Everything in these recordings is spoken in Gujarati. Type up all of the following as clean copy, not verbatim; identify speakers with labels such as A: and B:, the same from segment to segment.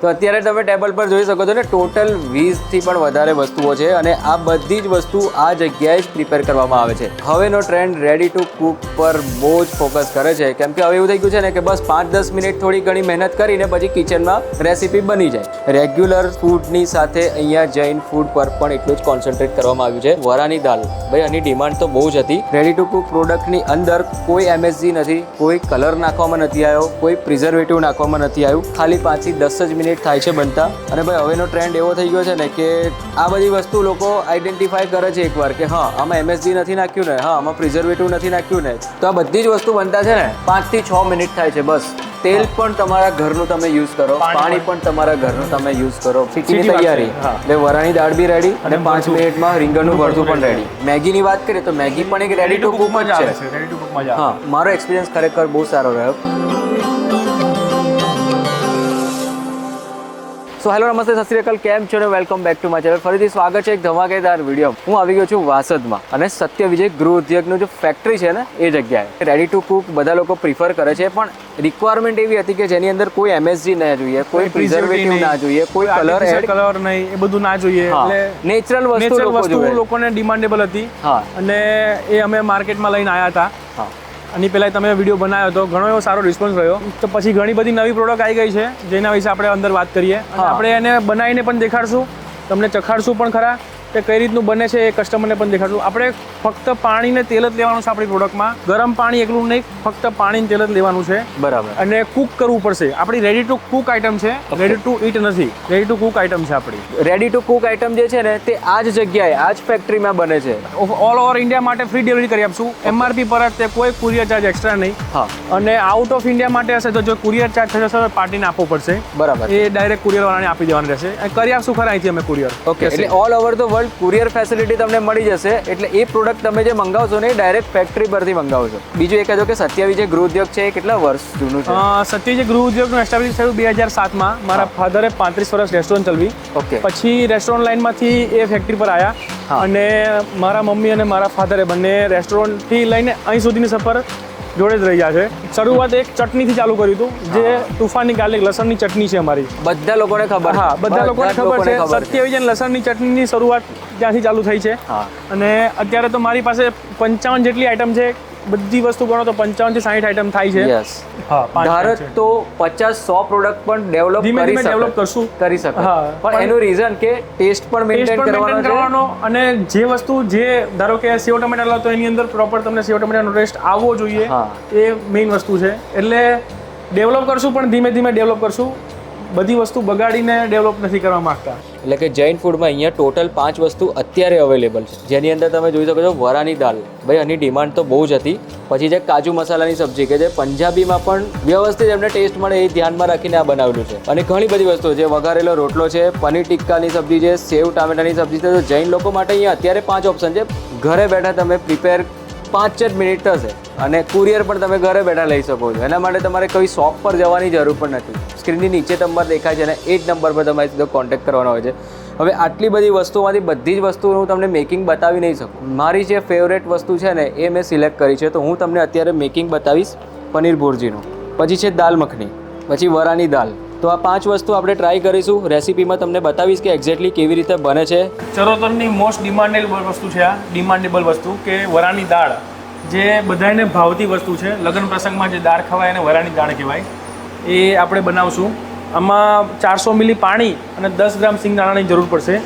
A: તો અત્યારે તમે ટેબલ પર જોઈ શકો છો ને ટોટલ 20 થી પણ વધારે વસ્તુઓ છે અને આ બધી જ વસ્તુ આ જગ્યાએ જ પ્રિપેર કરવામાં આવે છે. હવેનો ટ્રેન્ડ રેડી ટુ કુક પર બહુ જ ફોકસ કરે છે, કેમ કે હવે એવું થઈ ગયું છે ને કે બસ 5-10 મિનિટ થોડી ઘણી મહેનત કરીને પછી કિચનમાં રેસીપી બની જાય. રેગ્યુલર ફૂડની સાથે અહીંયા જૈન ફૂડ પર પણ એટલું જ કોન્સન્ટ્રેટ કરવામાં આવ્યું છે. વરાની દાલ, ભાઈ આની ડિમાન્ડ તો બહુ જ હતી. રેડી ટુ કુક પ્રોડક્ટની અંદર કોઈ MSG નથી, કોઈ કલર નાખવામાં નથી આવ્યો, કોઈ પ્રિઝર્વેટિવ નાખવામાં નથી આવ્યું. ખાલી 5 થી 10 જ મિનિટ થાય છે બનતા. અને ભાઈ હવેનો ટ્રેન્ડ એવો થઈ ગયો છે ને કે આ બધી વસ્તુ લોકો આઈડેન્ટિફાય કરે છે એકવાર કે હા આમાં MSG નથી નાખ્યું ને, હા આમાં પ્રિઝર્વેટિવ નથી નાખ્યું ને. તો આ બધી જ વસ્તુ બનતા છે ને 5 થી 6 મિનિટ થાય છે બસ. તેલ પણ તમારા ઘરનું તમે યુઝ કરો, પાણી પણ તમારા ઘરનું તમે યુઝ કરો. સીટીની તૈયારી એટલે વરાની દાળ બી રેડી અને 5 મિનિટમાં રીંગણનું ભરતું પણ રેડી. મેગીની વાત કરીએ તો મેગી પણ એક રેડી ટુ કુક જ છે. હા, મારો એક્સપિરિયન્સ ખરેખર બહુ સારો રહ્યો. સો હેલો, નમસ્તે, સત શ્રી અકાલ, કેમ છો ને welcome back to my channel. ફરીથી સ્વાગત છે એક ધમાકેદાર વિડીયો. હું આવી ગયો છું વાસદમાં અને સત્ય વિજય ગૃહ ઉદ્યોગનું જે ફેક્ટરી છે ને એ જગ્યાએ. રેડી ટુ કુક બધા લોકો પ્રિફર કરે છે, પણ રિક્વાયરમેન્ટ એવી હતી કે જેની અંદર કોઈ MSG ના જોઈએ, કોઈ પ્રિઝર્વેટિવ ના જોઈએ, કોઈ કલર
B: નહીં, એ બધું ના જોઈએ. એટલે
A: નેચરલ વસ્તુ
B: લોકોને ડિમાન્ડેબલ હતી.
A: હા,
B: અને એ અમે માર્કેટમાં લઈને આવ્યા હતા.
A: હા,
B: આની પહેલાં તમે વિડીયો બનાવ્યો હતો, ઘણો એવો સારો રિસ્પોન્સ રહ્યો. તો પછી ઘણી બધી નવી પ્રોડક્ટ આવી ગઈ છે જેના વિશે આપણે અંદર વાત કરીએ. અને આપણે એને બનાવીને પણ દેખાડશું, તમને ચખાડશું પણ ખરા કે કઈ રીતનું બને છે એ કસ્ટમરને પણ દેખાડશું. આપણે ફક્ત પાણી ને તેલ જ લેવાનું છે આપણી પ્રોડક્ટમાં. ગરમ પાણી એકલું નહીં, ફક્ત પાણી તેલ જ લેવાનું છે.
A: બરાબર.
B: અને કુક કરવું પડશે. આપણી રેડી ટુ કુક આઈટમ છે, રેડી ટુ ઈટ નથી. રેડી ટુ કુક આઈટમ છે આપણી.
A: રેડી ટુ કુક આઈટમ જે છે ને તે આ જ જગ્યાએ આ જ ફેક્ટરીમાં બને છે.
B: ઓલ ઓવર ઇન્ડિયા માટે ફ્રી ડિલિવરી કરી આપશું. MRP પર જ, તે કોઈ કુરિયર ચાર્જ એક્સ્ટ્રા નહીં.
A: હા,
B: અને આઉટ ઓફ ઇન્ડિયા માટે હશે તો જો કુરિયર ચાર્જ થશે તો પાર્ટીને આપવો પડશે.
A: બરાબર.
B: એ ડાયરેક્ટ કુરિયર વાળાને આપી દેવાનું રહેશે. અને કરી આપશું ખરા અહીંથી અમે કુરિયર.
A: ઓકે, એટલે all over the world courier facility તમને મળી જશે. એટલે એ પ્રોડક્ટ તમે જે મંગાવશો ને એ ડાયરેક્ટ ફેક્ટરી પરથી મંગાવશો. બીજું એ કહેજો કે સત્ય વિજય ગૃહ ઉદ્યોગ છે એ કેટલા વર્ષ જૂનું છે?
B: સત્ય વિજય ગૃહ ઉદ્યોગનું એસ્ટાબ્લિશ થયું 2007માં. મારા ફાધરે 35 વર્ષ રેસ્ટોરન્ટ ચલાવી.
A: ઓકે.
B: પછી રેસ્ટોરન્ટ લાઇનમાંથી એ ફેક્ટરી પર આવ્યા અને મારા મમ્મી અને મારા ફાધરે બંને રેસ્ટોરન્ટથી લઈને અહીં સુધીની સફર જોડે જ રહ્યા છે. શરૂઆત એક ચટણીથી ચાલુ કર્યું હતું, જે તુફાની ગાર્લિક લસણની ચટણી છે અમારી.
A: બધા લોકોને ખબર.
B: હા, બધા લોકોને ખબર છે. સત્ય વિજય લસણની ચટણીની શરૂઆત ત્યાંથી ચાલુ થઈ છે. અને અત્યારે તો મારી પાસે 55 જેટલી આઈટમ છે. બધી વસ્તુ ગણો તો 55 થી 60 આઈટમ થાય છે.
A: યસ. ધારક તો 50-100 પ્રોડક્ટ પણ ડેવલપ કરી શકે. પણ એનું રીઝન કે ટેસ્ટ પણ મેન્ટેન કરવાનો
B: અને જે વસ્તુ જે ધારો કે સેવ ટમેટા લો તો એની અંદર પ્રોપર તમને સેવ ટમેટાનો ટેસ્ટ આવવો જોઈએ. એ મેઇન વસ્તુ છે. એટલે ડેવલપ કરશું, પણ ધીમે ધીમે ડેવલપ કરશું. બધી વસ્તુ બગાડીને ડેવલપ નથી કરવા માંગતા.
A: એટલે કે જૈન ફૂડમાં અહીંયા ટોટલ 5 વસ્તુ અત્યારે અવેલેબલ છે, જેની અંદર તમે જોઈ શકો છો વરાની દાલ. ભાઈ આની ડિમાન્ડ તો બહુ જ હતી. પછી જે કાજુ મસાલાની સબ્જી કે જે પંજાબીમાં પણ વ્યવસ્થિત એમને ટેસ્ટ મળે એ ધ્યાનમાં રાખીને આ બનાવેલું છે. અને ઘણી બધી વસ્તુઓ છે. વઘારેલો રોટલો છે, પનીર ટિક્કાની સબ્જી છે, સેવ ટામેટાની સબ્જી છે. તો જૈન લોકો માટે અહીંયા અત્યારે 5 ઓપ્શન છે. ઘરે બેઠા તમે પ્રિપેર 5 જ મિનિટ થશે અને કુરિયર પણ તમે ઘરે બેઠા લઈ શકો છો. એના માટે તમારે કોઈ શોપ પર જવાની જરૂર પણ નથી. સ્ક્રીનની નીચે નંબર દેખાય છે અને એ જ નંબર પર તમારે સીધો કોન્ટેક્ટ કરવાનો હોય છે. હવે આટલી બધી વસ્તુઓમાંથી બધી જ વસ્તુઓ હું તમને મેકિંગ બતાવી નહીં શકું. મારી જે ફેવરેટ વસ્તુ છે ને એ મેં સિલેક્ટ કરી છે. તો હું તમને અત્યારે મેકિંગ બતાવીશ પનીર ભુરજીનું. પછી છે દાલ મખની, પછી વરાની દાલ. તો આ 5 વસ્તુ આપણે ટ્રાય કરીશું. રેસીપીમાં તમને બતાવીશ કે એક્ઝેક્ટલી કેવી રીતે બને છે.
B: ચરોતરની મોસ્ટ ડિમાન્ડેબલ વસ્તુ છે આ. ડિમાન્ડેબલ વસ્તુ કે વરાની દાળ, જે બધાને ભાવતી વસ્તુ છે. લગ્ન પ્રસંગમાં જે દાળ ખવાય એને વરાની દાળ કહેવાય. એ આપણે બનાવશું. આમાં 400 મિલી પાણી અને 10 ગ્રામ સિંગદાણાની જરૂર પડશે.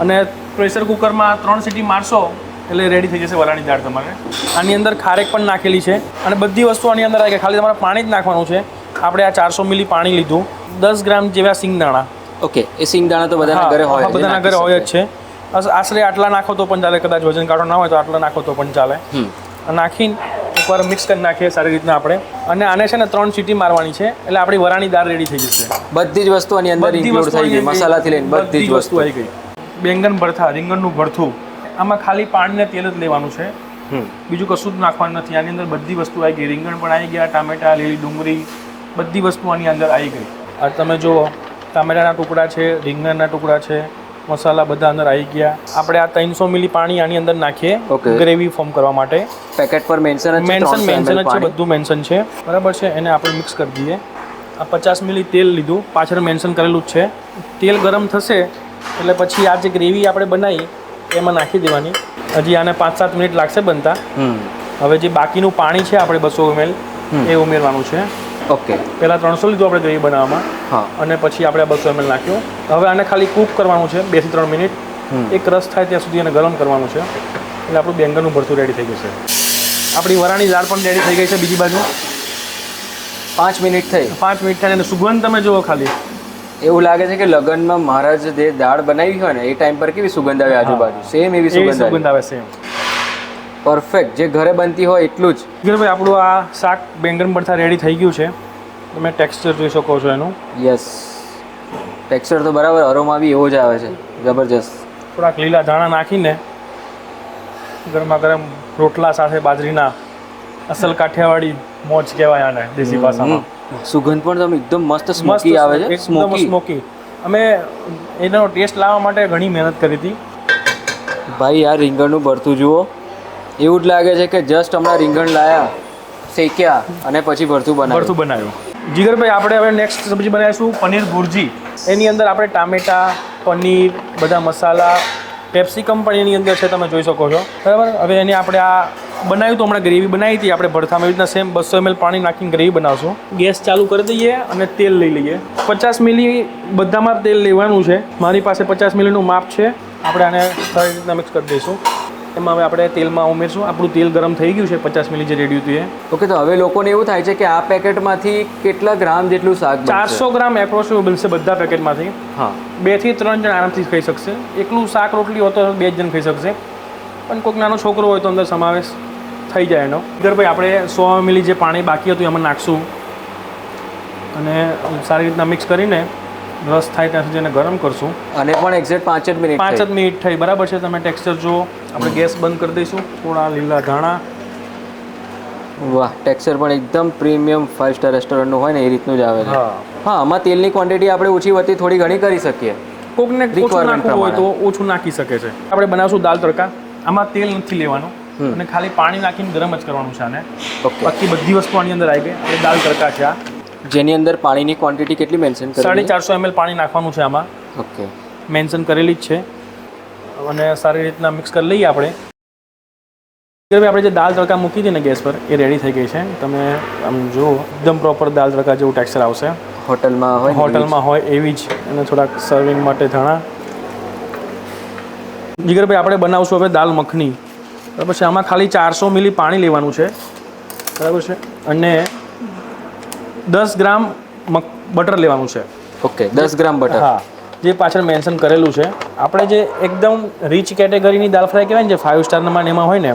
B: અને પ્રેશર કુકરમાં 3 સીટી મારશો એટલે રેડી થઈ જશે વરાની દાળ તમારે. આની અંદર ખારેક પણ નાખેલી છે અને બધી વસ્તુ આની અંદર આવી ગઈ. ખાલી તમારે પાણી જ નાખવાનું છે. આપણે આ 400 મિલી પાણી લીધું, 10 ગ્રામ જેવા સિંગદાણા.
A: ઓકે, એ સિંગદાણા તો બધાના ઘરે હોય,
B: બધાના ઘરે હોય જ છે. આશરે આટલા નાખો તો પણ ચાલે. કદાચ વજન કાઢો ના હોય તો આટલા નાખો તો પણ ચાલે. નાખીને એકવાર મિક્સ કરી નાખીએ સારી રીતના આપણે. અને આને છે ને 3 સીટી મારવાની છે એટલે આપણી વરાની દાળ રેડી થઈ જશે.
A: બધી જ વસ્તુ આની અંદર ઇન્ક્લુડ થઈ ગઈ, મસાલાથી લઈને બધી જ વસ્તુ
B: આવી ગઈ. બેંગન ભરથા, રીંગણનું ભરથું, આમાં ખાલી પાણી ને તેલ જ લેવાનું છે. બીજું કશું જ નાખવાનું નથી. આની અંદર બધી વસ્તુ આવી ગઈ. રીંગણ પણ આવી ગયા, ટામેટા, લીલી ડુંગળી, બધી વસ્તુ આની અંદર આવી ગઈ. આ તમે જુઓ, ટામેટાના ટુકડા છે, રીંગણના ટુકડા છે, મસાલા બધા અંદર આવી ગયા. આપણે આ 300 મિલી પાણી આની અંદર નાખીએ ગ્રેવી ફોર્મ કરવા માટે.
A: પેકેટ પર મેન્શન
B: છે, બધું મેન્શન છે. બરાબર છે. એને આપણે મિક્સ કરી દઈએ. આ 50 મિલી તેલ લીધું, પાછળ મેન્શન કરેલું જ છે. તેલ ગરમ થશે એટલે પછી આ જે ગ્રેવી આપણે બનાવી એમાં નાખી દેવાની. હજી આને 5-7 મિનિટ લાગશે બનતા. હવે જે બાકીનું પાણી છે આપણે 200 ml એ ઉમેરવાનું છે.
A: ઓકે,
B: પહેલાં 300 લીધું આપણે ગ્રેવી બનાવવામાં.
A: હા,
B: અને પછી આપણે 200 ml નાખ્યું. હવે આને ખાલી કૂક કરવાનું છે 2 થી 3 મિનિટ. એક રસ થાય ત્યાં સુધી એને ગરમ કરવાનું છે. એટલે આપણું બેંગનનું ભરતું રેડી થઈ જશે. આપણી વરાણી દાળ પણ રેડી થઈ ગઈ છે. બીજી બાજુ
A: 5 મિનિટ થઈ.
B: 5 મિનિટ થાય અને સુગંધ તમે જુઓ ખાલી.
A: એવું લાગે છે કે લગ્નમાં મહારાજ જે દાળ બનાવી હોય ને એ ટાઈમ પર કેવી સુગંધ આવે આજુબાજુ, સેમ એવી સુગંધ
B: આવે સેમ.
A: પરફેક્ટ, જે ઘરે બનતી હોય એટલું જ.
B: ભાઈ આપણું આ શાક બેંગન ભરતા રેડી થઈ ગયું છે. તમે ટેક્સચર જોઈ શકો છો એનું.
A: યસ, ટેક્સચર તો બરાબર, અરોમા બી એવો જ આવે છે, જબરજસ્ત.
B: થોડાક લીલા ધાણા નાખીને ગરમા ગરમ રોટલા સાથે બાજરીના, અસલ કાઠિયાવાડી મોજ કહેવાય આને દેશી ભાષામાં.
A: સુગંધ પણ તમે એકદમ મસ્ત સ્મોકી આવે છે.
B: સ્મોકી. અમે એનો ટેસ્ટ લાવવા માટે ઘણી મહેનત કરી હતી.
A: ભાઈ આ રીંગણનું ભરતું જુઓ, એવું જ લાગે છે કે જસ્ટ હમણાં રીંગણ લાયા, શેક્યા અને પછી ભરતું બનાવ્યું.
B: જીગરભાઈ આપણે હવે નેક્સ્ટ સબ્જી બનાવીશું પનીર ભુરજી. એની અંદર આપણે ટામેટા, પનીર, બધા મસાલા, કેપ્સિકમ પણ એની અંદર છે, તમે જોઈ શકો છો. બરાબર. હવે એને આપણે આ બનાવ્યું તો હમણાં ગ્રેવી બનાવી હતી આપણે ભરથામાં, એવી રીતના સેમ 200 ml પાણી નાખીને ગ્રેવી બનાવશું. ગેસ ચાલુ કરી દઈએ અને તેલ લઈ લઈએ. 50 મિલી બધામાં તેલ લેવાનું છે. મારી પાસે 50 મિલીનું માપ છે. આપણે આને સારી રીતના મિક્સ કરી દઈશું. એમાં હવે આપણે તેલમાં ઉમેરશું. આપણું તેલ ગરમ થઈ ગયું છે 50 મિલી જે રેડી હતું એ.
A: ઓકે, તો હવે લોકોને એવું થાય છે કે આ પેકેટમાંથી કેટલા ગ્રામ જેટલું શાક બનશે?
B: 400 ગ્રામ એપ્રોક્સિમેટ બનશે બધા પેકેટમાંથી.
A: હા,
B: 2 થી 3 જણ આરામથી ખાઈ શકશે. એકલું શાક રોટલી હોય તો 2 જણ ખાઈ શકશે, પણ કોઈક નાનો છોકરો હોય તો અંદર સમાવેશ થઈ જાય એનો. ભાઈ આપણે 100 મિલી જે પાણી બાકી હતું એમાં નાખશું અને સારી રીતના મિક્સ કરીને રસ થાય ત્યાં સુધી એને ગરમ કરશું.
A: અને પણ એક્ઝેક્ટ 5 જ મિનિટ
B: 5 જ મિનિટ થઈ. બરાબર છે. તમે ટેક્સચર જુઓ. આપણે ગેસ બંધ કરી દઈશું. થોડા લીલા ધાણા.
A: વાહ, ટેક્સચર પણ એકદમ પ્રીમિયમ 5 સ્ટાર રેસ્ટોરન્ટનું હોય ને એ રીતનું જ આવે છે. હા, આમાં તેલની ક્વોન્ટિટી આપણે ઓછી વધી થોડી ઘણી કરી શકીએ.
B: કોકને ઓછું નાખવું હોય તો ઓછું નાખી શકે છે. આપણે બનાવશું દાલ તડકા. આમાં તેલ નથી લેવાનું અને ખાલી પાણી નાખીને ગરમ જ કરવાનું છે આને. બાકી બધી વસ્તુ આની અંદર આવી ગઈ. એ દાલ તડકા છે આ,
A: જેની અંદર પાણીની ક્વોન્ટિટી કેટલી મેન્શન કરી?
B: 450 ml પાણી નાખવાનું છે આમાં.
A: ઓકે,
B: મેન્શન કરેલી જ છે. અને સારી રીતના મિક્સ કરી લઈએ આપણે. આપણે જે દાલ તડકા મૂકી હતી ને ગેસ પર એ રેડી થઈ ગઈ છે. તમે આમ જુઓ, એકદમ પ્રોપર દાલ તડકા જેવું ટેક્સચર આવશે. હોટલમાં હોય એવી જ. અને થોડાક સર્વિંગ માટે ધાણા. જીગરભાઈ આપણે બનાવશું હવે દાલ મખની. બરાબર છે. આમાં ખાલી 400 મિલી પાણી લેવાનું છે. બરાબર છે. અને 10 ગ્રામ બટર લેવાનું છે.
A: ઓકે, 10 ગ્રામ બટર.
B: હા, જે પાછળ મેન્શન કરેલું છે. આપણે જે એકદમ રીચ કેટેગરીની દાલ ફ્રાય કહેવાય ને, જે 5 સ્ટારમાં એમાં હોય ને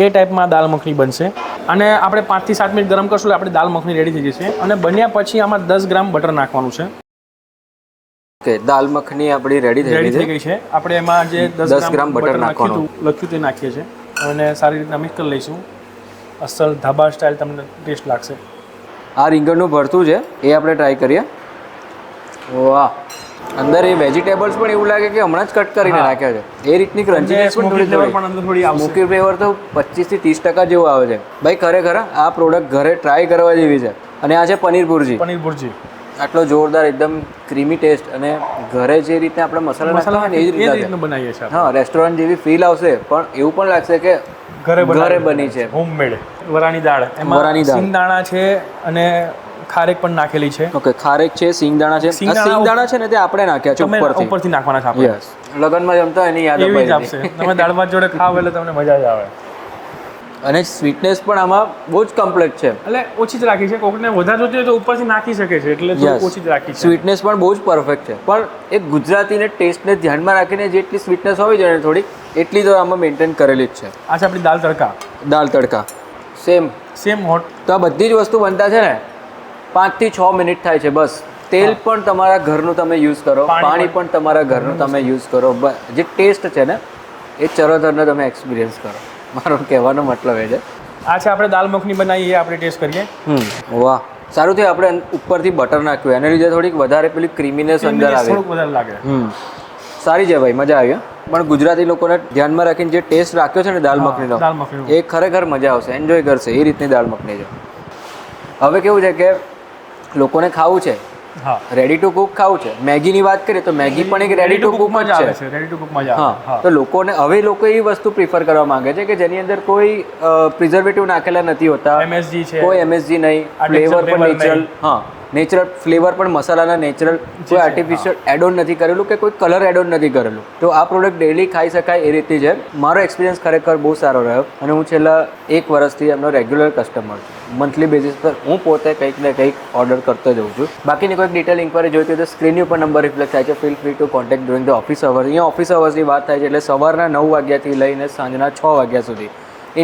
B: એ ટાઈપમાં દાલ મખની બનશે. અને આપણે 5 થી 7 મિનિટ ગરમ કરશું એટલે આપણી દાલ મખની રેડી થઈ જશે. અને બન્યા પછી આમાં 10 ગ્રામ બટર નાખવાનું છે.
A: ઓકે, દાલ મખની આપણી રેડી થઈ
B: ગઈ છે. આપણે એમાં જે 10 ગ્રામ બટર નાખ્યું તે નાખીએ છીએ અને સારી રીતના મિક્સ કરી લઈશું. અસલ ધાબા સ્ટાઇલ તમને ટેસ્ટ લાગશે.
A: આ રીંગણનું ભરતું છે એ આપણે ટ્રાય કરીએ. વાહ, અંદર એ વેજીટેબલ્સ પણ એવું લાગે કે હમણાં જ કટ કરીને નાખ્યા છે. એ રીતની ક્રન્ચીનેસ પણ થોડી આવશે. સ્મોકી ફ્લેવર તો 25 થી 30% જેવું આવે છે. ભાઈ ખરેખર આ પ્રોડક્ટ ઘરે ટ્રાય કરવા જેવી છે. અને આ છે પનીર ભુરજી. આટલો જોરદાર એકદમ ક્રીમી ટેસ્ટ અને ઘરે જે રીતે આપણે મસાલા નાખતા એ જ રીતે
B: બનાવીએ છીએ.
A: હા, રેસ્ટોરન્ટ જેવી ફીલ આવશે, પણ એવું પણ લાગશે કે ઘરે બની છે.
B: હોમમેડ. વરાણી દાળ, એમાં સિંગદાણા છે અને ખારેક પણ નાખેલી છે.
A: ઓકે, ખારેક છે, સિંગદાણા છે. સિંગદાણા છે ને તે આપણે નાખ્યા છે
B: ઉપરથી નાખવાના છે આપણે.
A: યસ, લગનમાં જમતા એની યાદ
B: આવશે. તમે દાળ ભાત જોડે ખાવ એટલે તમને મજા જ આવે.
A: અને સ્વીટનેસ પણ આમાં બહુ જ કમ્પ્લીટ છે.
B: એટલે ઓછી જ રાખી છે. કોકને વધારે જોતી હોય તો ઉપરથી નાખી શકે છે, એટલે ઓછી જ રાખી છે.
A: સ્વીટનેસ પણ બહુ જ પરફેક્ટ છે. પણ એક ગુજરાતીને ટેસ્ટને ધ્યાનમાં રાખીને જેટલી સ્વીટનેસ હોવી જોઈએ થોડીક એટલી તો આમાં મેન્ટેન કરેલી જ છે.
B: આ છે આપણી દાલ તડકા. Same hot.
A: તો આ બધી જ વસ્તુ બનતા છે ને 5 થી 6 મિનિટ થાય છે બસ. તેલ પણ તમારા ઘરનું તમે યુઝ કરો, પાણી પણ તમારા ઘરનું તમે યુઝ કરો. જે ટેસ્ટ છે ને એ ચરોતરનો તમે એક્સપિરિયન્સ કરો. મારો કહેવાનો મતલબ એ છે.
B: આ છે આપણે દાલ મખની બનાવી, એ આપણે ટેસ્ટ કરીએ.
A: વાહ, સારું થયું આપણે ઉપરથી બટર નાખ્યું, એને લીધે થોડીક વધારે પેલી ક્રીમીનેસ અંદર આવે.
B: થોડુંક વધારે લાગે.
A: સારી છે ભાઈ, મજા આવી. પણ ગુજરાતી લોકોને ધ્યાનમાં રાખીને જે ટેસ્ટ રાખ્યો છે ને દાલ મખનીનો, એ ખરેખર મજા આવશે, એન્જોય કરશે એ રીતની દાલ મખની છે. હવે કેવું છે કે લોકોને ખાવું છે,
B: હા
A: રેડી ટુ કુક ખાવું છે, મેગીની વાત કરીએ તો મેગી પણ એક રેડી ટુ કુક
B: જ
A: જ
B: આવે
A: છે.
B: છે, રેડી ટુ કુકમાં જ આવે.
A: હા,
B: હા
A: તો લોકો એવી વસ્તુ પ્રિફર કરવા માંગે છે કે જેની અંદર કોઈ પ્રિઝર્વેટિવ નાખેલા નથી હોતા,
B: MSG છે,
A: કોઈ MSG નહીં,
B: Artificial
A: ફ્લેવર પણ
B: flavor
A: નેચરલ, હા નેચરલ ફ્લેવર પણ મસાલાના નેચરલ, કોઈ આર્ટિફિશિયલ એડ ઓન નથી કરેલું કે કોઈ કલર એડ ઓન નથી કરેલું. તો આ પ્રોડક્ટ ડેલી ખાઈ શકાય એ રીતની છે. મારો એક્સપિરિયન્સ ખરેખર બહુ સારો રહ્યો અને હું છેલ્લા 1 વર્ષથી એમનો રેગ્યુલર કસ્ટમર છું. મંથલી બેઝિસ પર હું પોતે કંઈક ને કંઈક ઓર્ડર કરતો જઉં છું. બાકીની કોઈક ડિટેલ ઇન્ક્વાયરી જોઈતી હોય તો સ્ક્રીનની ઉપર નંબર રિફ્લેક્ટ થાય છે. Feel free two contact during the office hours. અહીંયા ઓફિસ અવર્સની વાત થાય છે એટલે સવારના 9 વાગ્યાથી લઈને સાંજના 6 વાગ્યા સુધી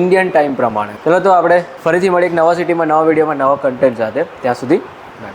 A: ઇન્ડિયન ટાઈમ પ્રમાણે. ચલો તો આપણે ફરીથી મળીએ એક નવા સિટીમાં, નવા વિડીયોમાં, નવા કન્ટેન્ટ સાથે. ત્યાં સુધી બાય.